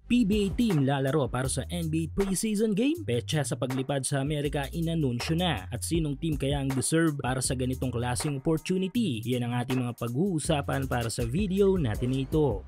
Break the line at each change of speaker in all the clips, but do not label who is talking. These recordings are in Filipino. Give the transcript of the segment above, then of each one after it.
PBA team lalaro para sa NBA preseason game? Petsa sa paglipad sa Amerika inanunsyo na. At sinong team kaya ang deserve para sa ganitong klaseng opportunity? Yan ang ating mga pag-uusapan para sa video natin ito.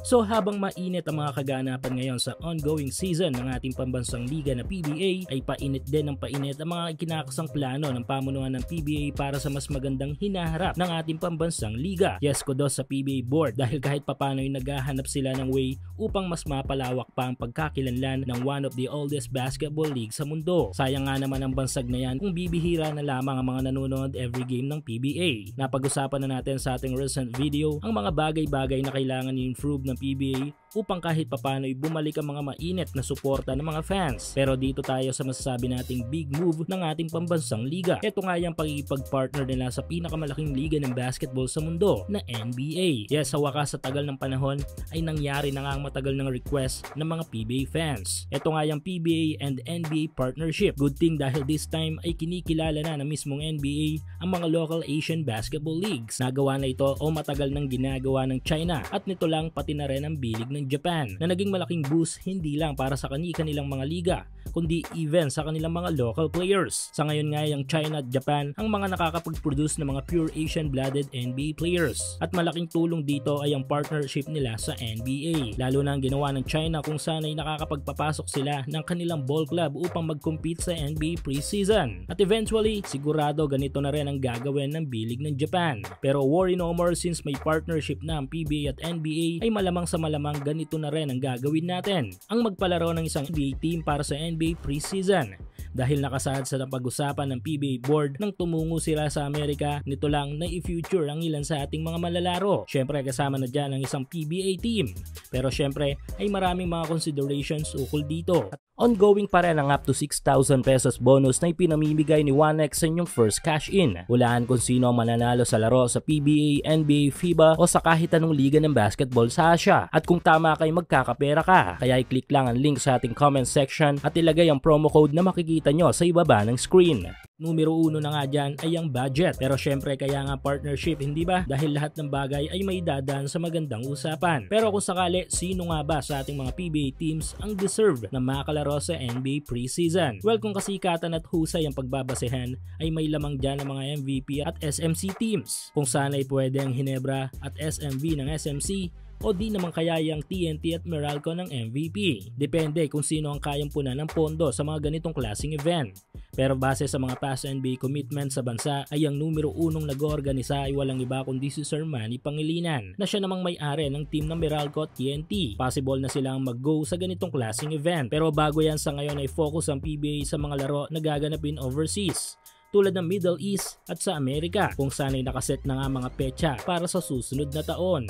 So habang mainit ang mga kaganapan ngayon sa ongoing season ng ating pambansang liga na PBA, ay painit din ng painit ang mga ikinakasang plano ng pamunuan ng PBA para sa mas magandang hinaharap ng ating pambansang liga. Yes, kudos sa PBA board dahil kahit papano ay naghahanap sila ng way upang mas mapalawak pa ang pagkakilanlan ng one of the oldest basketball league sa mundo. Sayang nga naman ang bansag na yan kung bibihira na lamang ang mga nanonood every game ng PBA. Napag-usapan na natin sa ating recent video ang mga bagay-bagay na kailangan i-improve ng PBA upang kahit papano ay bumalik ang mga mainit na suporta ng mga fans. Pero dito tayo sa masasabi nating big move ng ating pambansang liga. Ito nga yung pagkikipag-partner nila sa pinakamalaking liga ng basketball sa mundo na NBA. Yes, sa wakas sa tagal ng panahon ay nangyari na nga ang matagal ng request ng mga PBA fans. Ito nga yung PBA and NBA partnership. Good thing dahil this time ay kinikilala na ng mismong NBA ang mga local Asian basketball leagues. Nagawa na ito o matagal nang ginagawa ng China at nito lang pati na rin ang bilig ng Japan na naging malaking boost hindi lang para sa kanilang mga liga kundi even sa kanilang mga local players. Sa ngayon nga yung China at Japan ang mga nakakapag-produce ng mga pure Asian-blooded NBA players. At malaking tulong dito ay ang partnership nila sa NBA. Lalo na ang ginawa ng China kung saan ay nakakapagpapasok sila ng kanilang ball club upang mag-compete sa NBA preseason. At eventually, sigurado ganito na rin ang gagawin ng bilig ng Japan. Pero worry no more since may partnership na ang PBA at NBA ay malamang sa malamang ganito na rin ang gagawin natin. Ang magpalaro ng isang NBA team para sa NBA preseason. Dahil nakasaad sa pag-usapan ng PBA board nang tumungo sila sa Amerika, nito lang na i-future ang ilan sa ating mga malalaro. Syempre kasama na dyan ang isang PBA team. Pero syempre ay maraming mga considerations ukol dito. At ongoing pa rin ang up to 6,000 pesos bonus na ipinamimigay ni 1x sa inyong first cash in. Hulaan kung sino ang mananalo sa laro sa PBA, NBA, FIBA o sa kahit anong liga ng basketball sa Asia. At kung tama kay magkakapera ka, kaya i-click lang ang link sa ating comment section at ilagay ang promo code na makikita nyo sa ibaba ng screen. Numero 1 na nga dyan ay ang budget. Pero syempre kaya nga partnership, hindi ba? Dahil lahat ng bagay ay may dadaan sa magandang usapan. Pero kung sakali, sino nga ba sa ating mga PBA teams ang deserve na makalaro sa NBA preseason? Well, kung kasikatan at husay ang pagbabasehan, ay may lamang dyan ang mga MVP at SMC teams. Kung sana ay pwede ang Ginebra at SMV ng SMC, o di naman kaya yung TNT at Meralco ng MVP. Depende kung sino ang kayang punan ng pondo sa mga ganitong klaseng event. Pero base sa mga past NBA commitments sa bansa ay ang numero 1 nag-oorganisa ay walang iba kundi si Sir Manny Pangilinan na siya namang may-ari ng team ng Meralco at TNT. Possible na silang mag-go sa ganitong klaseng event. Pero bago yan sa ngayon ay focus ang PBA sa mga laro na gaganapin overseas tulad ng Middle East at sa Amerika kung saan ay nakaset na nga mga petsa para sa susunod na taon.